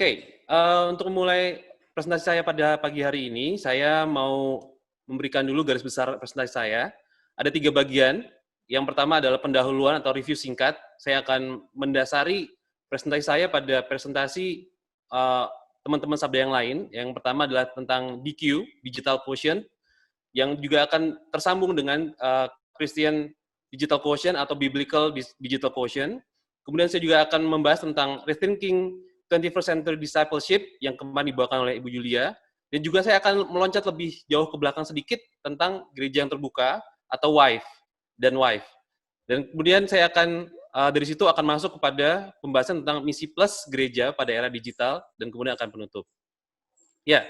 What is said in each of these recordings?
Oke, untuk memulai presentasi saya pada pagi hari ini, saya mau memberikan dulu garis besar presentasi saya. Ada 3 bagian. Yang pertama adalah pendahuluan atau review singkat. Saya akan mendasari presentasi saya pada presentasi teman-teman sabda yang lain. Yang pertama adalah tentang DQ, Digital Quotient, yang juga akan tersambung dengan Christian Digital Quotient atau Biblical Digital Quotient. Kemudian saya juga akan membahas tentang Rethinking 21st Century Discipleship yang kemarin dibawakan oleh Ibu Julia. Dan juga saya akan meloncat lebih jauh ke belakang sedikit tentang gereja yang terbuka atau WIFE dan WIFE. Dan kemudian saya akan dari situ akan masuk kepada pembahasan tentang misi plus gereja pada era digital dan kemudian akan penutup. Ya,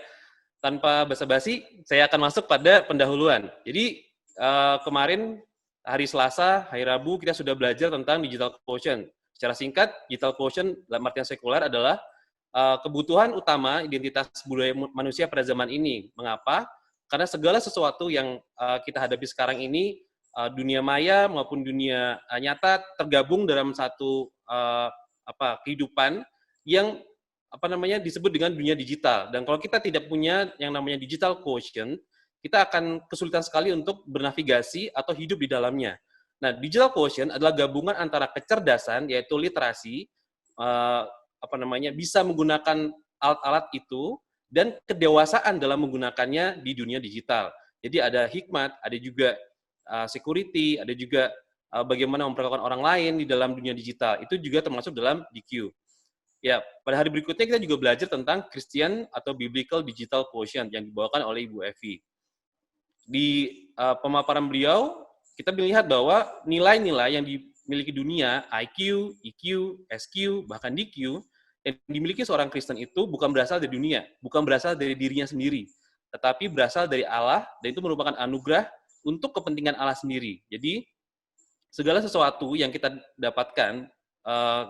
tanpa basa-basi, saya akan masuk pada pendahuluan. Jadi kemarin hari Selasa, hari Rabu kita sudah belajar tentang digital quotient. Secara singkat, digital quotient dalam artian sekuler adalah kebutuhan utama identitas budaya manusia pada zaman ini. Mengapa? Karena segala sesuatu yang kita hadapi sekarang ini, dunia maya maupun dunia nyata tergabung dalam satu kehidupan yang disebut dengan dunia digital. Dan kalau kita tidak punya yang namanya digital quotient, kita akan kesulitan sekali untuk bernavigasi atau hidup di dalamnya. Nah, digital quotient adalah gabungan antara kecerdasan, yaitu literasi, bisa menggunakan alat-alat itu, dan kedewasaan dalam menggunakannya di dunia digital. Jadi ada hikmat, ada juga security, ada juga bagaimana memperlakukan orang lain di dalam dunia digital. Itu juga termasuk dalam DQ. Ya, pada hari berikutnya kita juga belajar tentang Christian atau Biblical Digital Quotient yang dibawakan oleh Ibu Evi. Di pemaparan beliau, kita melihat bahwa nilai-nilai yang dimiliki dunia, IQ, EQ, SQ, bahkan DQ, yang dimiliki seorang Kristen itu bukan berasal dari dunia, bukan berasal dari dirinya sendiri, tetapi berasal dari Allah, dan itu merupakan anugerah untuk kepentingan Allah sendiri. Jadi, segala sesuatu yang kita dapatkan,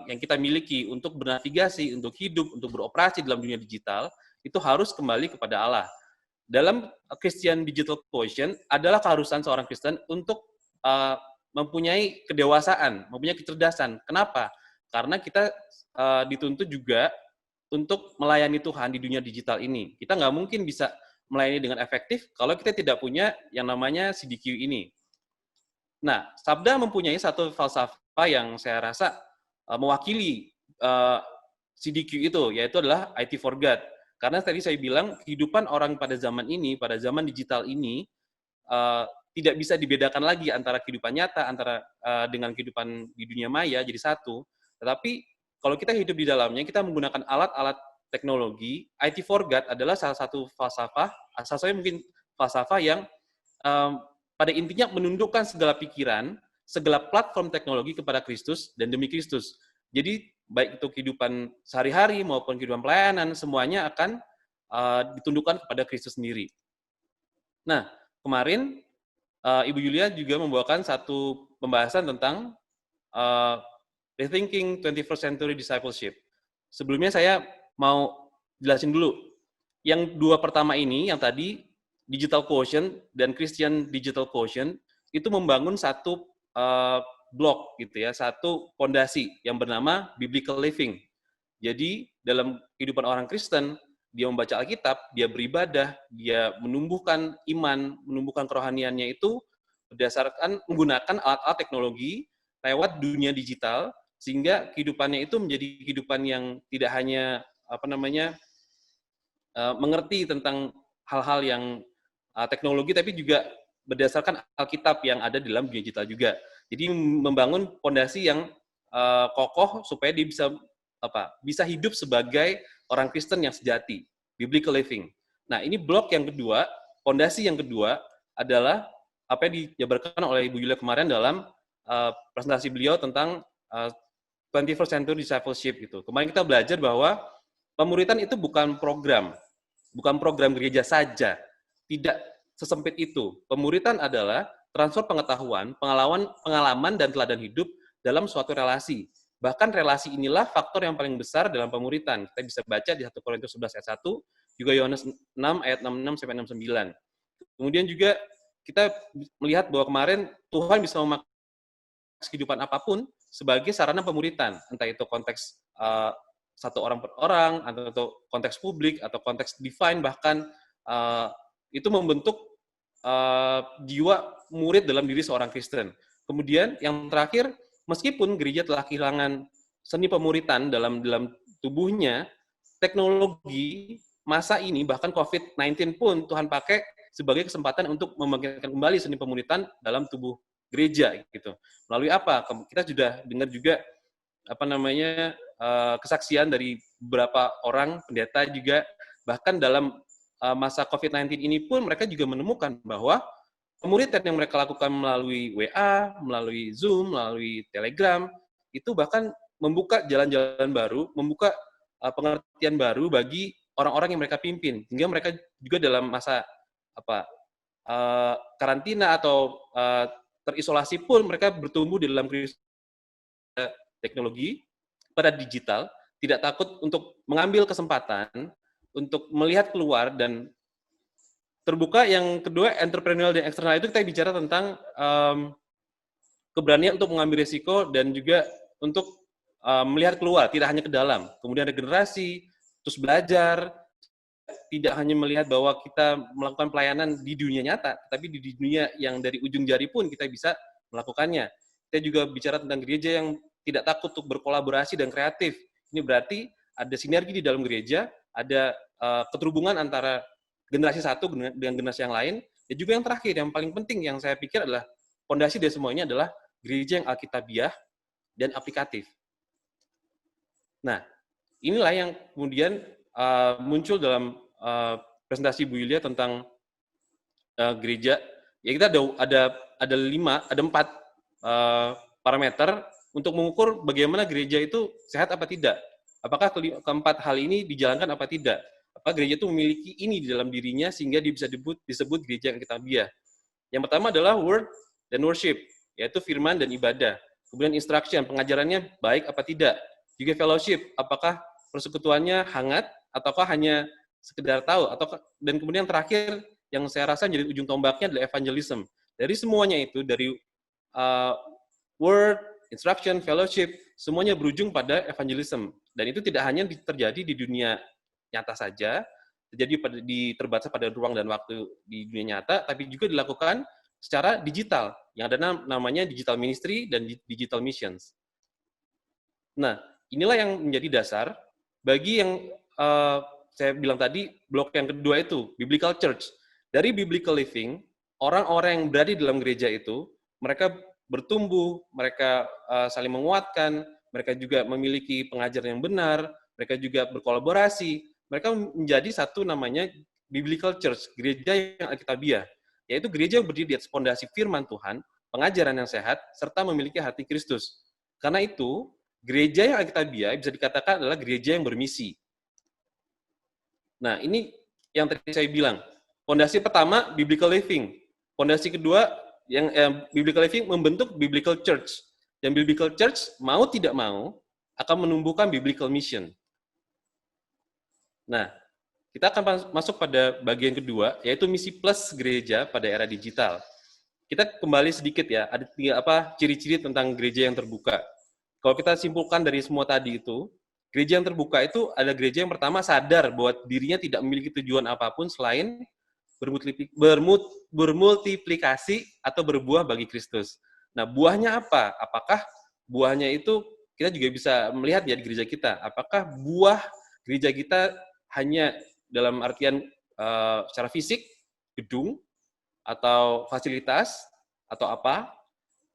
yang kita miliki untuk bernavigasi, untuk hidup, untuk beroperasi dalam dunia digital, itu harus kembali kepada Allah. Dalam Christian Digital Quotient adalah keharusan seorang Kristen untuk mempunyai kedewasaan, mempunyai kecerdasan. Kenapa? Karena kita dituntut juga untuk melayani Tuhan di dunia digital ini. Kita nggak mungkin bisa melayani dengan efektif kalau kita tidak punya yang namanya CDQ ini. Nah, Sabda mempunyai satu falsafah yang saya rasa mewakili CDQ itu, yaitu adalah IT for God. Karena tadi saya bilang, kehidupan orang pada zaman ini, pada zaman digital ini, tidak bisa dibedakan lagi antara kehidupan nyata, antara dengan kehidupan di dunia maya, jadi satu. Tetapi, kalau kita hidup di dalamnya, kita menggunakan alat-alat teknologi, IT for God adalah salah satu falsafah, asal-asalnya mungkin falsafah yang pada intinya menundukkan segala pikiran, segala platform teknologi kepada Kristus dan demi Kristus. Jadi baik itu kehidupan sehari-hari maupun kehidupan pelayanan, semuanya akan ditundukkan kepada Kristus sendiri. Nah, kemarin Ibu Julia juga membawakan satu pembahasan tentang Rethinking 21st Century Discipleship. Sebelumnya saya mau jelasin dulu. Yang dua pertama ini, yang tadi Digital Quotient dan Christian Digital Quotient, itu membangun satu blok gitu ya, satu fondasi yang bernama Biblical Living. Jadi dalam kehidupan orang Kristen, dia membaca Alkitab, dia beribadah, dia menumbuhkan iman, menumbuhkan kerohaniannya itu berdasarkan menggunakan alat-alat teknologi lewat dunia digital, sehingga kehidupannya itu menjadi kehidupan yang tidak hanya mengerti tentang hal-hal yang teknologi, tapi juga berdasarkan Alkitab yang ada di dalam dunia digital juga. Jadi membangun fondasi yang kokoh supaya dia bisa hidup sebagai orang Kristen yang sejati, biblical living. Nah, ini blok yang kedua, fondasi yang kedua adalah apa yang dijabarkan oleh Ibu Julia kemarin dalam presentasi beliau tentang 21st Century Discipleship itu. Kemarin kita belajar bahwa pemuritan itu bukan program gereja saja, tidak sesempit itu. Pemuritan adalah transfer pengetahuan, pengalaman dan teladan hidup dalam suatu relasi. Bahkan relasi inilah faktor yang paling besar dalam pemuritan. Kita bisa baca di 1 Korintus 11 ayat 1, juga Yohanes 6 ayat 66 sampai 69. Kemudian juga kita melihat bahwa kemarin Tuhan bisa memakai kehidupan apapun sebagai sarana pemuritan, entah itu konteks satu orang per orang, atau konteks publik, atau konteks divine, bahkan itu membentuk jiwa murid dalam diri seorang Kristen. Kemudian yang terakhir, meskipun gereja telah kehilangan seni pemuritan dalam tubuhnya, teknologi masa ini, bahkan COVID-19 pun Tuhan pakai sebagai kesempatan untuk membangkitkan kembali seni pemuritan dalam tubuh gereja gitu. Melalui apa? Kita sudah dengar juga kesaksian dari beberapa orang pendeta juga, bahkan dalam masa COVID-19 ini pun mereka juga menemukan bahwa pemuritan yang mereka lakukan melalui WA, melalui Zoom, melalui Telegram, itu bahkan membuka jalan-jalan baru, membuka pengertian baru bagi orang-orang yang mereka pimpin, hingga mereka juga dalam masa karantina atau terisolasi pun mereka bertumbuh di dalam teknologi pada digital, tidak takut untuk mengambil kesempatan untuk melihat keluar dan terbuka. Yang kedua, entrepreneurial dan eksternal, itu kita bicara tentang keberanian untuk mengambil risiko dan juga untuk melihat keluar, tidak hanya ke dalam. Kemudian regenerasi, terus belajar, tidak hanya melihat bahwa kita melakukan pelayanan di dunia nyata, tapi di dunia yang dari ujung jari pun kita bisa melakukannya. Kita juga bicara tentang gereja yang tidak takut untuk berkolaborasi dan kreatif. Ini berarti ada sinergi di dalam gereja, ada keterhubungan antara generasi satu dengan generasi yang lain. Dan juga yang terakhir, yang paling penting yang saya pikir adalah fondasi dari semua ini adalah gereja yang alkitabiah dan aplikatif. Nah, inilah yang kemudian muncul dalam presentasi Bu Yulia tentang gereja. Ya, kita ada 4 parameter untuk mengukur bagaimana gereja itu sehat apa tidak. Apakah keempat hal ini dijalankan apa tidak? Apakah gereja itu memiliki ini di dalam dirinya sehingga dia bisa disebut gereja yang alkitabiah. Yang pertama adalah word dan worship, yaitu firman dan ibadah. Kemudian instruction, pengajarannya baik apa tidak. Juga fellowship, apakah persekutuannya hangat ataukah hanya sekedar tahu, dan kemudian terakhir yang saya rasa jadi ujung tombaknya adalah evangelism. Dari semuanya itu, dari word, instruction, fellowship, semuanya berujung pada evangelism. Dan itu tidak hanya terjadi di dunia nyata saja, terbatas pada ruang dan waktu di dunia nyata, tapi juga dilakukan secara digital, yang ada namanya digital ministry dan digital missions. Nah, inilah yang menjadi dasar bagi yang saya bilang tadi, blok yang kedua itu, biblical church. Dari biblical living, orang-orang yang berada di dalam gereja itu, mereka bertumbuh, mereka saling menguatkan, mereka juga memiliki pengajaran yang benar, mereka juga berkolaborasi, mereka menjadi satu namanya biblical church, gereja yang alkitabiah, yaitu gereja yang berdiri di atas fondasi firman Tuhan, pengajaran yang sehat, serta memiliki hati Kristus. Karena itu, gereja yang alkitabiah bisa dikatakan adalah gereja yang bermisi. Nah, ini yang tadi saya bilang. Fondasi pertama, biblical living. Fondasi kedua, yang biblical living membentuk biblical church. Dan biblical church, mau tidak mau, akan menumbuhkan biblical mission. Nah, kita akan masuk pada bagian kedua, yaitu misi plus gereja pada era digital. Kita kembali sedikit ya, ada ciri-ciri tentang gereja yang terbuka. Kalau kita simpulkan dari semua tadi itu, gereja yang terbuka itu ada gereja yang pertama sadar bahwa dirinya tidak memiliki tujuan apapun selain bermultiplikasi atau berbuah bagi Kristus. Nah, buahnya apa? Apakah buahnya itu kita juga bisa melihat ya di gereja kita? Apakah buah gereja kita hanya dalam artian secara fisik, gedung, atau fasilitas, atau apa?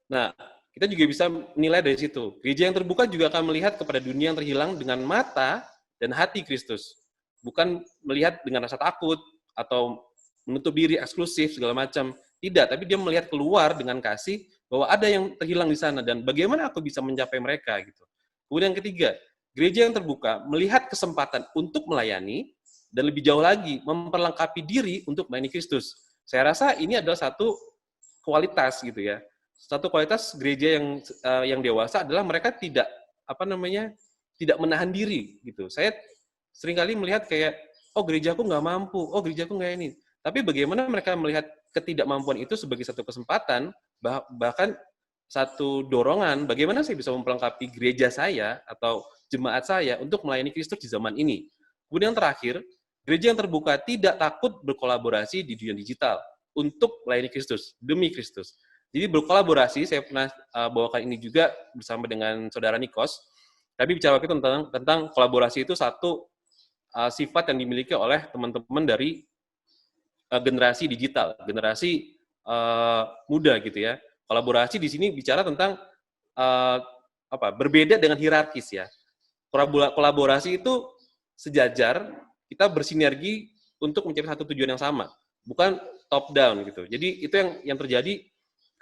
Nah, kita juga bisa menilai dari situ. Gereja yang terbuka juga akan melihat kepada dunia yang terhilang dengan mata dan hati Kristus. Bukan melihat dengan rasa takut atau menutup diri eksklusif segala macam. Tidak, tapi dia melihat keluar dengan kasih bahwa ada yang terhilang di sana dan bagaimana aku bisa mencapai mereka gitu. Kemudian yang ketiga, gereja yang terbuka melihat kesempatan untuk melayani dan lebih jauh lagi memperlengkapi diri untuk melayani Kristus. Saya rasa ini adalah satu kualitas gitu ya. Satu kualitas gereja yang dewasa adalah mereka tidak tidak menahan diri gitu. Saya seringkali melihat kayak, oh gerejaku nggak mampu, oh gerejaku nggak ini. Tapi bagaimana mereka melihat ketidakmampuan itu sebagai satu kesempatan, bahkan satu dorongan bagaimana saya bisa memperlengkapi gereja saya atau jemaat saya untuk melayani Kristus di zaman ini. Kemudian yang terakhir, gereja yang terbuka tidak takut berkolaborasi di dunia digital untuk melayani Kristus, demi Kristus. Jadi berkolaborasi, saya pernah bawakan ini juga bersama dengan saudara Nikos. Tapi bicara waktu itu tentang kolaborasi itu satu sifat yang dimiliki oleh teman-teman dari generasi digital, generasi muda gitu ya. Kolaborasi di sini bicara tentang berbeda dengan hierarkis ya. Kolaborasi itu sejajar, kita bersinergi untuk mencapai satu tujuan yang sama, bukan top down gitu. Jadi itu yang terjadi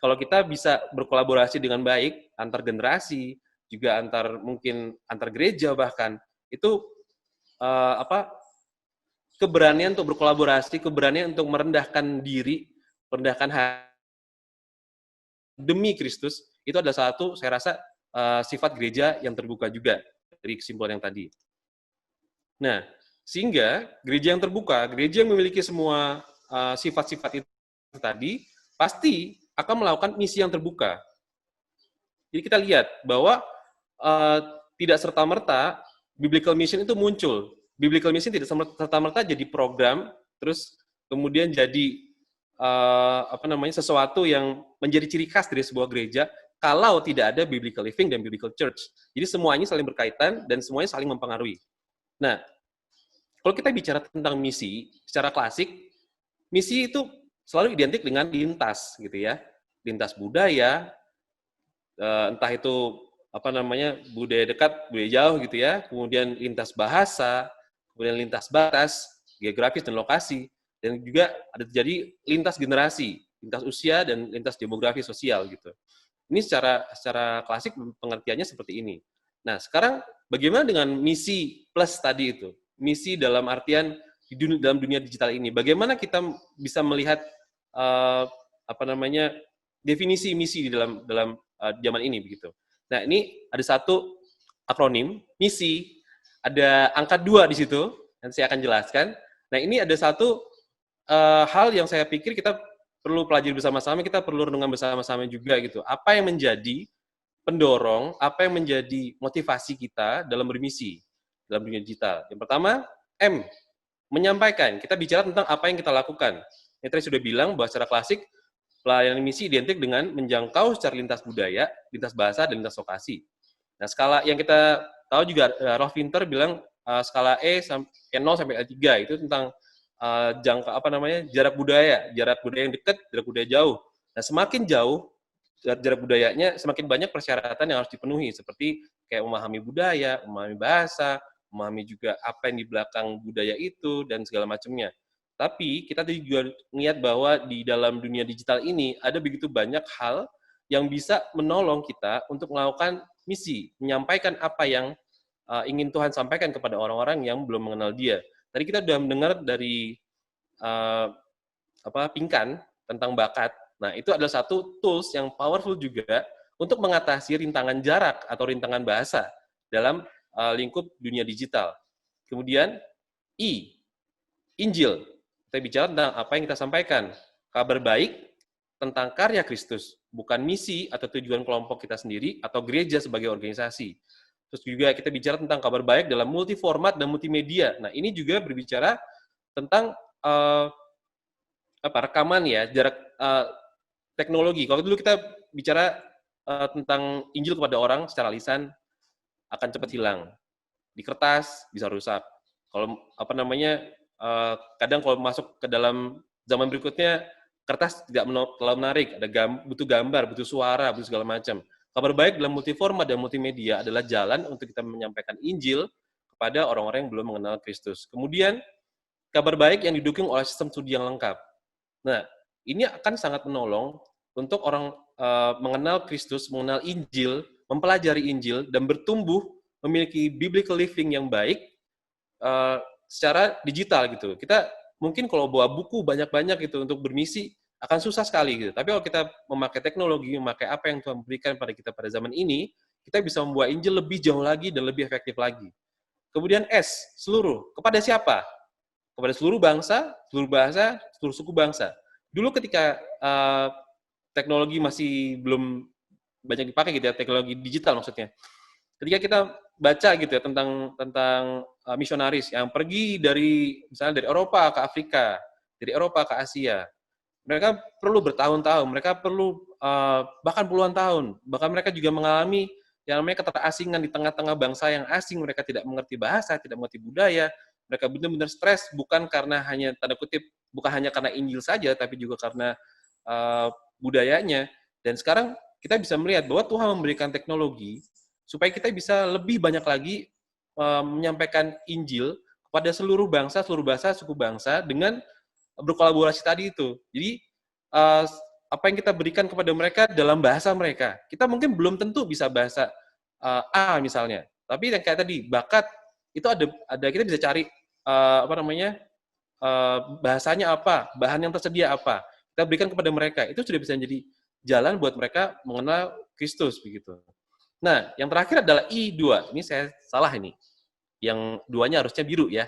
kalau kita bisa berkolaborasi dengan baik antar generasi, juga mungkin antar gereja bahkan itu keberanian untuk berkolaborasi, keberanian untuk merendahkan diri, merendahkan hati demi Kristus, itu adalah satu, saya rasa, sifat gereja yang terbuka juga, dari kesimpulan yang tadi. Nah, sehingga gereja yang terbuka, gereja yang memiliki semua sifat-sifat itu tadi, pasti akan melakukan misi yang terbuka. Jadi kita lihat bahwa tidak serta-merta biblical mission itu muncul. Biblical mission tidak serta-merta jadi program, terus kemudian jadi sesuatu yang menjadi ciri khas dari sebuah gereja kalau tidak ada biblical living dan biblical church. Jadi semuanya saling berkaitan dan semuanya saling mempengaruhi. Nah, kalau kita bicara tentang misi, secara klasik, misi itu selalu identik dengan lintas, gitu ya, lintas budaya, entah itu budaya dekat, budaya jauh, gitu ya, kemudian lintas bahasa, kemudian lintas batas, geografis dan lokasi. Dan juga ada terjadi lintas generasi, lintas usia dan lintas demografi sosial gitu. Ini secara klasik pengertiannya seperti ini. Nah, sekarang bagaimana dengan misi plus tadi itu? Misi dalam artian dalam dunia digital ini. Bagaimana kita bisa melihat definisi misi di dalam zaman ini begitu. Nah, ini ada satu akronim misi, ada angka 2 di situ, nanti saya akan jelaskan. Nah, ini ada satu hal yang saya pikir kita perlu pelajari bersama-sama, kita perlu renungan bersama-sama juga gitu. Apa yang menjadi pendorong, apa yang menjadi motivasi kita dalam bermisi dalam dunia digital. Yang pertama, M, menyampaikan. Kita bicara tentang apa yang kita lakukan. Yang tadi sudah bilang bahwa secara klasik, pelayanan misi identik dengan menjangkau secara lintas budaya, lintas bahasa, dan lintas lokasi. Nah, skala yang kita tahu juga, Rolf Winter bilang skala E 0 sampai E3 itu tentang jarak budaya yang dekat, jarak budaya jauh. Nah, semakin jauh jarak budayanya, semakin banyak persyaratan yang harus dipenuhi, seperti kayak memahami budaya, memahami bahasa, memahami juga apa yang di belakang budaya itu, dan segala macamnya. Tapi kita juga melihat bahwa di dalam dunia digital ini ada begitu banyak hal yang bisa menolong kita untuk melakukan misi, menyampaikan apa yang ingin Tuhan sampaikan kepada orang-orang yang belum mengenal Dia. Tadi kita sudah mendengar dari Pinkan tentang bakat. Nah, itu adalah satu tools yang powerful juga untuk mengatasi rintangan jarak atau rintangan bahasa dalam lingkup dunia digital. Kemudian I, Injil. Kita bicara tentang apa yang kita sampaikan. Kabar baik tentang karya Kristus, bukan misi atau tujuan kelompok kita sendiri atau gereja sebagai organisasi. Terus juga kita bicara tentang kabar baik dalam multiformat dan multimedia. Nah, ini juga berbicara tentang rekaman ya, jarak teknologi. Kalau dulu kita bicara tentang Injil kepada orang secara lisan akan cepat hilang. Di kertas bisa rusak. Kalau kadang kalau masuk ke dalam zaman berikutnya kertas tidak terlalu menarik, butuh gambar, butuh suara, butuh segala macam. Kabar baik dalam multiformat dan multimedia adalah jalan untuk kita menyampaikan Injil kepada orang-orang yang belum mengenal Kristus. Kemudian, kabar baik yang didukung oleh sistem studi yang lengkap. Nah, ini akan sangat menolong untuk orang mengenal Kristus, mengenal Injil, mempelajari Injil, dan bertumbuh memiliki biblical living yang baik secara digital gitu. Kita mungkin kalau bawa buku banyak-banyak gitu untuk bermisi, akan susah sekali gitu. Tapi kalau kita memakai teknologi, memakai apa yang Tuhan berikan pada kita pada zaman ini, kita bisa membawa Injil lebih jauh lagi dan lebih efektif lagi. Kemudian S, seluruh. Kepada siapa? Kepada seluruh bangsa, seluruh bahasa, seluruh suku bangsa. Dulu ketika teknologi masih belum banyak dipakai gitu ya, teknologi digital maksudnya. Ketika kita baca gitu ya tentang misionaris yang pergi dari misalnya dari Eropa ke Afrika, dari Eropa ke Asia, mereka perlu bertahun-tahun, mereka perlu bahkan puluhan tahun, bahkan mereka juga mengalami yang namanya keterasingan di tengah-tengah bangsa yang asing, mereka tidak mengerti bahasa, tidak mengerti budaya, mereka benar-benar stres bukan karena hanya tanda kutip, bukan hanya karena Injil saja, tapi juga karena budayanya. Dan sekarang kita bisa melihat bahwa Tuhan memberikan teknologi supaya kita bisa lebih banyak lagi menyampaikan Injil kepada seluruh bangsa, seluruh bahasa, suku bangsa dengan berkolaborasi tadi itu. Jadi apa yang kita berikan kepada mereka dalam bahasa mereka. Kita mungkin belum tentu bisa bahasa A misalnya, tapi yang kayak tadi bakat itu ada kita bisa cari apa namanya bahasanya apa, bahan yang tersedia apa. Kita berikan kepada mereka. Itu sudah bisa jadi jalan buat mereka mengenal Kristus begitu. Nah, yang terakhir adalah I2. Ini saya salah ini. Yang duanya harusnya biru ya.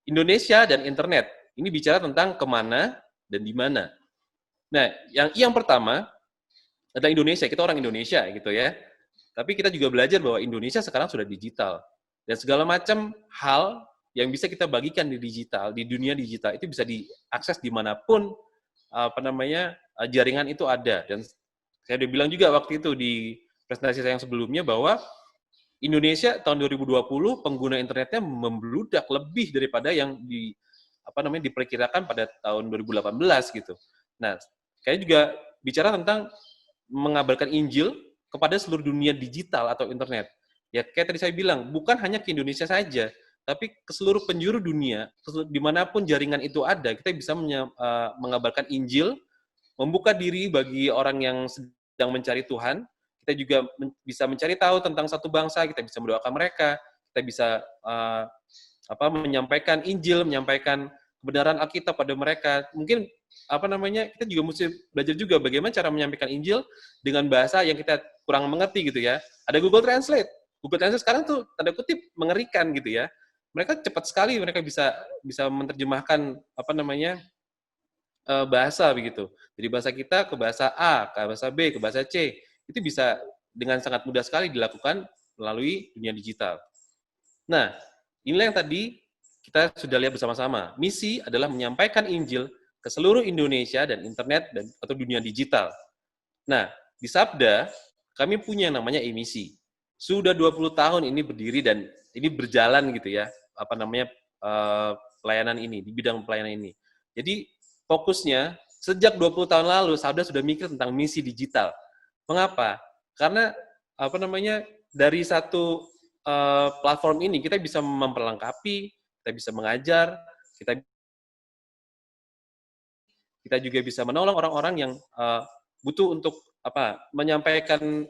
Indonesia dan internet. Ini bicara tentang kemana dan di mana. Nah, yang pertama adalah Indonesia. Kita orang Indonesia gitu ya. Tapi kita juga belajar bahwa Indonesia sekarang sudah digital. Dan segala macam hal yang bisa kita bagikan di digital, di dunia digital, itu bisa diakses dimanapun apa namanya jaringan itu ada. Dan saya udah bilang juga waktu itu di presentasi saya yang sebelumnya bahwa Indonesia tahun 2020 pengguna internetnya membludak lebih daripada yang diperkirakan pada tahun 2018 gitu. Nah, kayak juga bicara tentang mengabarkan Injil kepada seluruh dunia digital atau internet. Ya kayak tadi saya bilang, bukan hanya ke Indonesia saja, tapi ke seluruh penjuru dunia, dimanapun jaringan itu ada, kita bisa mengabarkan Injil, membuka diri bagi orang yang sedang mencari Tuhan. Kita juga bisa mencari tahu tentang satu bangsa, kita bisa mendoakan mereka, kita bisa menyampaikan Injil, menyampaikan kebenaran Alkitab pada mereka. Mungkin kita juga mesti belajar juga bagaimana cara menyampaikan Injil dengan bahasa yang kita kurang mengerti gitu ya. Ada Google Translate. Google Translate sekarang tuh tanda kutip mengerikan gitu ya. Mereka cepat sekali mereka bisa menerjemahkan bahasa begitu. Dari bahasa kita ke bahasa A, ke bahasa B, ke bahasa C. Itu bisa dengan sangat mudah sekali dilakukan melalui dunia digital. Nah, inilah yang tadi kita sudah lihat bersama-sama. Misi adalah menyampaikan Injil ke seluruh Indonesia dan internet atau dunia digital. Nah, di Sabda, kami punya yang namanya emisi. Sudah 20 tahun ini berdiri dan ini berjalan gitu ya, pelayanan ini, di bidang pelayanan ini. Jadi, fokusnya sejak 20 tahun lalu, Sabda sudah mikir tentang misi digital. Mengapa? Karena dari satu platform ini kita bisa memperlengkapi, kita bisa mengajar, kita juga bisa menolong orang-orang yang butuh untuk menyampaikan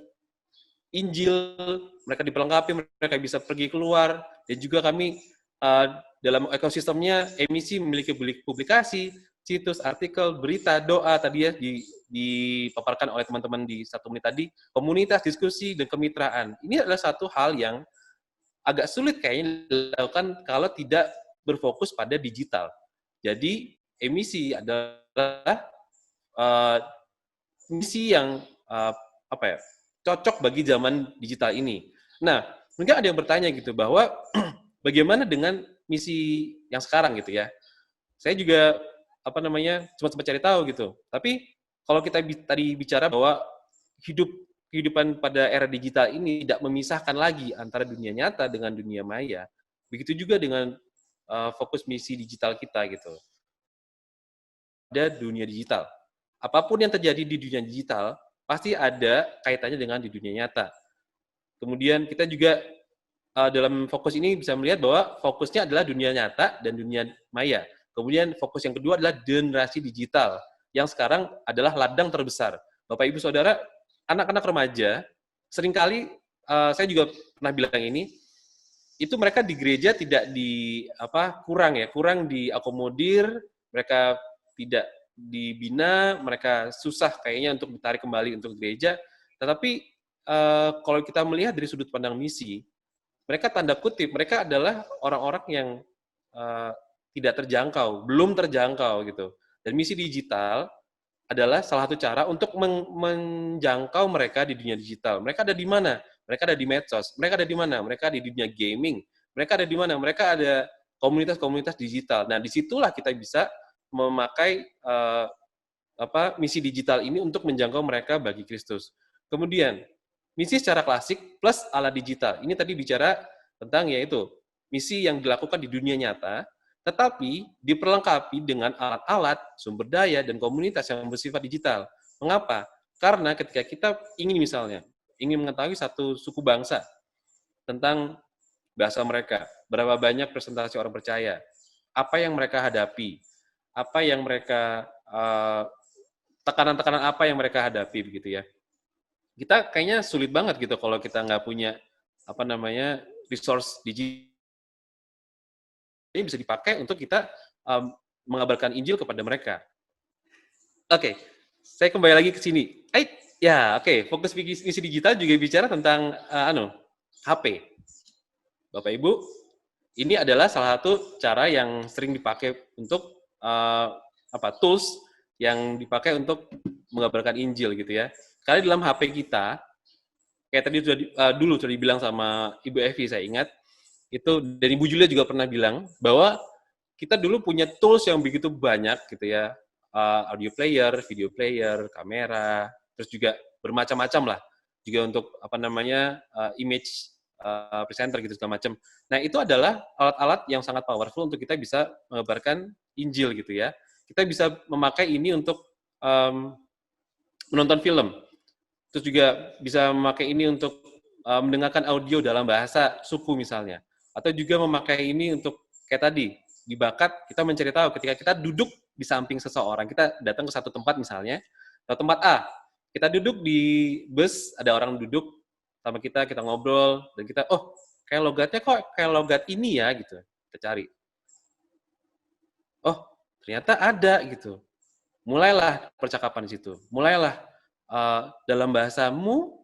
Injil, mereka diperlengkapi, mereka bisa pergi keluar, dan juga kami dalam ekosistemnya emisi memiliki publikasi, situs, artikel, berita, doa tadi ya dipaparkan oleh teman-teman di 1 menit tadi, komunitas, diskusi, dan kemitraan. Ini adalah satu hal yang agak sulit kayaknya dilakukan kalau tidak berfokus pada digital. Jadi emisi adalah misi yang cocok bagi zaman digital ini. Nah, mungkin ada yang bertanya gitu bahwa bagaimana dengan misi yang sekarang gitu ya. Saya juga sempat cari tahu gitu. Tapi kalau kita tadi bicara bahwa kehidupan pada era digital ini tidak memisahkan lagi antara dunia nyata dengan dunia maya. Begitu juga dengan fokus misi digital kita gitu. Ada dunia digital. Apapun yang terjadi di dunia digital, pasti ada kaitannya dengan di dunia nyata. Kemudian kita juga dalam fokus ini bisa melihat bahwa fokusnya adalah dunia nyata dan dunia maya. Kemudian fokus yang kedua adalah generasi digital, yang sekarang adalah ladang terbesar. Bapak, Ibu, Saudara, anak-anak remaja, seringkali saya juga pernah bilang ini, itu mereka di gereja tidak kurang diakomodir, mereka tidak dibina, mereka susah kayaknya untuk ditarik kembali untuk gereja. Tetapi kalau kita melihat dari sudut pandang misi, mereka tanda kutip, mereka adalah orang-orang yang tidak terjangkau, belum terjangkau gitu. Dan misi digital adalah salah satu cara untuk menjangkau mereka di dunia digital. Mereka ada di mana? Mereka ada di medsos. Mereka ada di mana? Mereka ada di dunia gaming. Mereka ada di mana? Mereka ada komunitas-komunitas digital. Nah, disitulah kita bisa memakai misi digital ini untuk menjangkau mereka bagi Kristus. Kemudian, misi secara klasik plus alat digital. Ini tadi bicara tentang yaitu misi yang dilakukan di dunia nyata, tetapi diperlengkapi dengan alat-alat, sumber daya, dan komunitas yang bersifat digital. Mengapa? Karena ketika kita ingin misalnya, ingin mengetahui satu suku bangsa tentang bahasa mereka, berapa banyak presentasi orang percaya, apa yang mereka hadapi, apa yang mereka tekanan-tekanan apa yang mereka hadapi begitu ya. Kita kayaknya sulit banget gitu kalau kita nggak punya resource digital ini bisa dipakai untuk kita mengabarkan Injil kepada mereka. Oke, saya kembali lagi ke sini. Fokus misi digital juga bicara tentang HP. Bapak Ibu, ini adalah salah satu cara yang sering dipakai untuk tools yang dipakai untuk mengabarkan Injil gitu ya. Karena dalam HP kita, kayak tadi dulu sudah dibilang sama Ibu Evi, saya ingat, itu dan Ibu Julia juga pernah bilang bahwa kita dulu punya tools yang begitu banyak gitu ya, audio player, video player, kamera, terus juga bermacam-macam lah, juga untuk image presenter gitu segala macam. Nah itu adalah alat-alat yang sangat powerful untuk kita bisa mengabarkan Injil gitu ya. Kita bisa memakai ini untuk menonton film, terus juga bisa memakai ini untuk mendengarkan audio dalam bahasa suku misalnya, atau juga memakai ini untuk kayak tadi di bakat kita mencari tahu ketika kita duduk di samping seseorang, kita datang ke satu tempat misalnya, atau tempat A, kita duduk di bus, ada orang duduk sama kita ngobrol, dan kita, kayak logatnya kok kayak logat ini ya, gitu. Kita cari. Oh, ternyata ada, gitu. Mulailah percakapan di situ. Mulailah dalam bahasamu,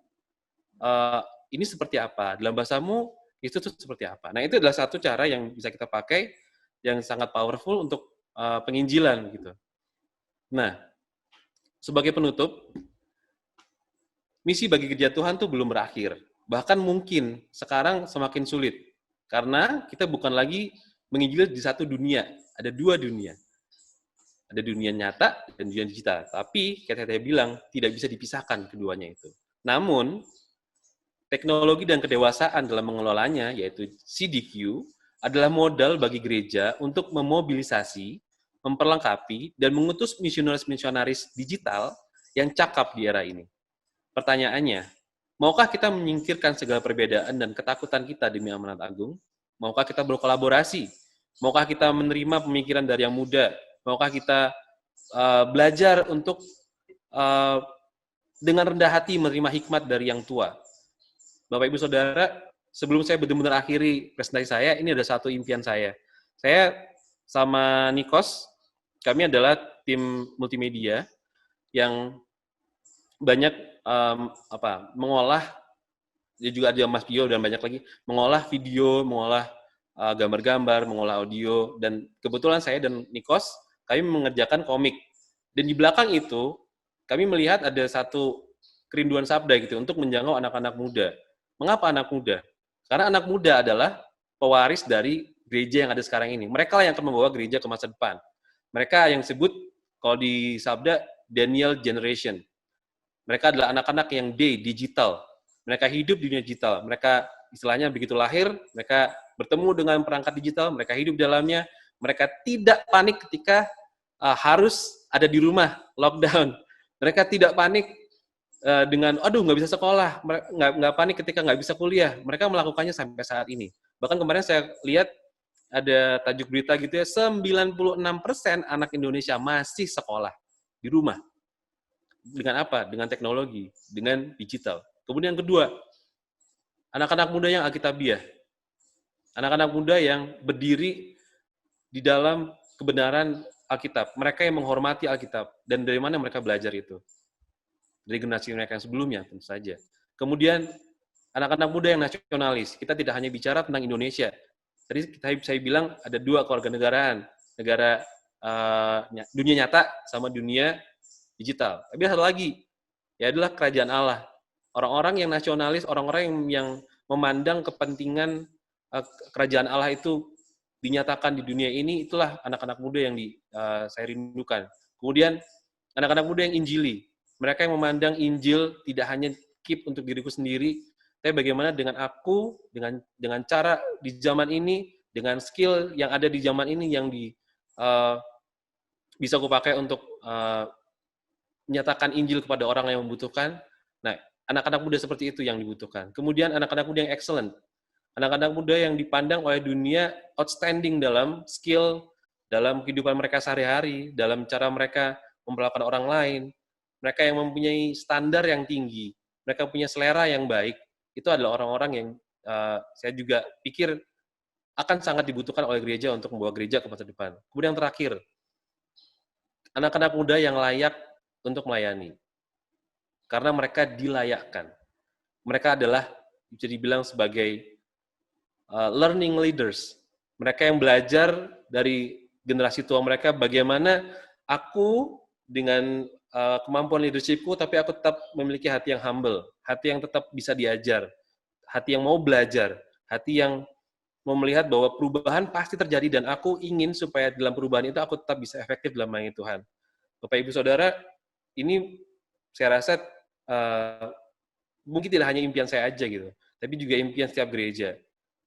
ini seperti apa? Dalam bahasamu, itu seperti apa? Nah, itu adalah satu cara yang bisa kita pakai, yang sangat powerful untuk penginjilan, gitu. Nah, sebagai penutup, misi bagi kerja Tuhan tuh belum berakhir. Bahkan mungkin sekarang semakin sulit. Karena kita bukan lagi menginjil di satu dunia. Ada dua dunia. Ada dunia nyata dan dunia digital. Tapi, kayak saya bilang, tidak bisa dipisahkan keduanya itu. Namun, teknologi dan kedewasaan dalam mengelolanya, yaitu CDQ, adalah modal bagi gereja untuk memobilisasi, memperlengkapi, dan mengutus misionaris-misionaris digital yang cakap di era ini. Pertanyaannya, maukah kita menyingkirkan segala perbedaan dan ketakutan kita demi amanat agung? Maukah kita berkolaborasi? Maukah kita menerima pemikiran dari yang muda? Maukah kita belajar untuk dengan rendah hati menerima hikmat dari yang tua? Bapak Ibu Saudara, sebelum saya benar-benar akhiri presentasi saya, ini ada satu impian saya. Saya sama Nikos, kami adalah tim multimedia yang banyak mengolah, juga ada Mas Bio dan banyak lagi, mengolah video, mengolah gambar-gambar, mengolah audio, dan kebetulan saya dan Nikos, kami mengerjakan komik. Dan di belakang itu, kami melihat ada satu kerinduan sabda gitu, untuk menjangkau anak-anak muda. Mengapa anak muda? Karena anak muda adalah pewaris dari gereja yang ada sekarang ini. Mereka lah yang akan membawa gereja ke masa depan. Mereka yang disebut, kalau di sabda, Daniel Generation. Mereka adalah anak-anak yang digital. Mereka hidup di dunia digital. Mereka istilahnya begitu lahir, mereka bertemu dengan perangkat digital, mereka hidup dalamnya, mereka tidak panik ketika harus ada di rumah, lockdown. Mereka tidak panik dengan, aduh nggak bisa sekolah, nggak panik ketika nggak bisa kuliah. Mereka melakukannya sampai saat ini. Bahkan kemarin saya lihat ada tajuk berita gitu ya, 96% anak Indonesia masih sekolah di rumah. Dengan apa? Dengan teknologi, dengan digital. Kemudian yang kedua, anak-anak muda yang alkitabiah. Anak-anak muda yang berdiri di dalam kebenaran Alkitab. Mereka yang menghormati Alkitab. Dan dari mana mereka belajar itu? Dari generasi mereka yang sebelumnya, tentu saja. Kemudian, anak-anak muda yang nasionalis. Kita tidak hanya bicara tentang Indonesia. Tadi saya bilang ada dua kewarganegaraan. Negara dunia nyata sama dunia digital. Tapi satu lagi, ya adalah kerajaan Allah. Orang-orang yang nasionalis, orang-orang yang memandang kepentingan kerajaan Allah itu dinyatakan di dunia ini, itulah anak-anak muda yang saya rindukan. Kemudian anak-anak muda yang injili, mereka yang memandang Injil tidak hanya keep untuk diriku sendiri, tapi bagaimana dengan aku, dengan cara di zaman ini, dengan skill yang ada di zaman ini yang bisa aku pakai untuk menyatakan Injil kepada orang yang membutuhkan. Nah, anak-anak muda seperti itu yang dibutuhkan. Kemudian anak-anak muda yang excellent, anak-anak muda yang dipandang oleh dunia outstanding dalam skill, dalam kehidupan mereka sehari-hari, dalam cara mereka memperlakukan orang lain, mereka yang mempunyai standar yang tinggi, mereka punya selera yang baik, itu adalah orang-orang yang saya juga pikir akan sangat dibutuhkan oleh gereja untuk membawa gereja ke masa depan. Kemudian yang terakhir, anak-anak muda yang layak untuk melayani. Karena mereka dilayakkan. Mereka adalah bisa dibilang sebagai learning leaders. Mereka yang belajar dari generasi tua mereka bagaimana aku dengan kemampuan leadershipku, tapi aku tetap memiliki hati yang humble, hati yang tetap bisa diajar, hati yang mau belajar, hati yang mau melihat bahwa perubahan pasti terjadi dan aku ingin supaya dalam perubahan itu aku tetap bisa efektif dalam melayani Tuhan. Bapak Ibu Saudara, ini saya rasa mungkin tidak hanya impian saya aja gitu, tapi juga impian setiap gereja.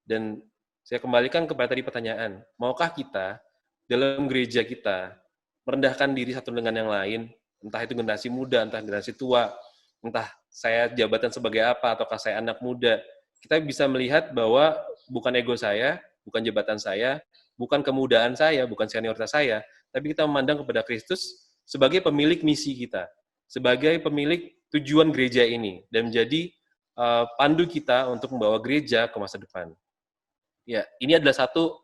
Dan saya kembalikan kepada tadi pertanyaan, maukah kita dalam gereja kita merendahkan diri satu dengan yang lain, entah itu generasi muda, entah generasi tua, entah saya jabatan sebagai apa, ataukah saya anak muda, kita bisa melihat bahwa bukan ego saya, bukan jabatan saya, bukan kemudaan saya, bukan senioritas saya, tapi kita memandang kepada Kristus sebagai pemilik misi kita, sebagai pemilik tujuan gereja ini, dan menjadi pandu kita untuk membawa gereja ke masa depan. Ya, ini adalah satu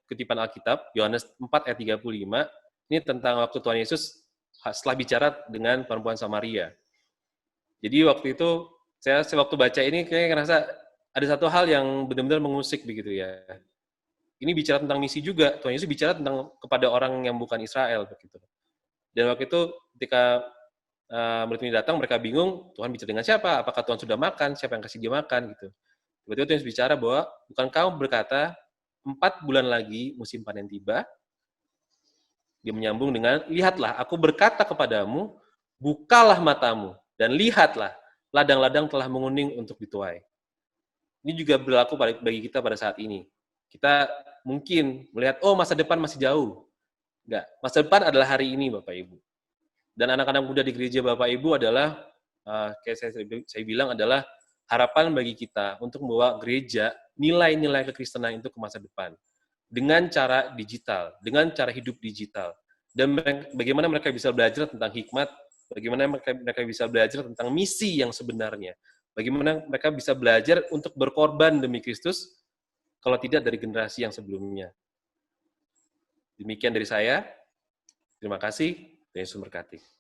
kutipan Alkitab, Yohanes 4 ayat 35. Ini tentang waktu Tuhan Yesus setelah bicara dengan perempuan Samaria. Jadi waktu itu saya waktu baca ini kayak ngerasa ada satu hal yang benar-benar mengusik begitu ya. Ini bicara tentang misi juga. Tuhan Yesus bicara tentang kepada orang yang bukan Israel begitu. Dan waktu itu ketika murid ini datang, mereka bingung, Tuhan bicara dengan siapa? Apakah Tuhan sudah makan? Siapa yang kasih dia makan? Gitu. Tiba-tiba Tuhan Yesus bicara bahwa bukan kamu berkata 4 bulan lagi musim panen tiba. Dia menyambung dengan, lihatlah, aku berkata kepadamu, bukalah matamu dan lihatlah, ladang-ladang telah menguning untuk dituai. Ini juga berlaku bagi kita pada saat ini. Kita mungkin melihat, oh masa depan masih jauh. Enggak, masa depan adalah hari ini Bapak Ibu. Dan anak-anak muda di gereja Bapak Ibu adalah, kayak saya bilang adalah harapan bagi kita untuk membawa gereja nilai-nilai kekristenan itu ke masa depan. Dengan cara digital, dengan cara hidup digital. Dan bagaimana mereka bisa belajar tentang hikmat, bagaimana mereka bisa belajar tentang misi yang sebenarnya. Bagaimana mereka bisa belajar untuk berkorban demi Kristus, kalau tidak dari generasi yang sebelumnya. Demikian dari saya. Terima kasih. Tuhan Yesus memberkati.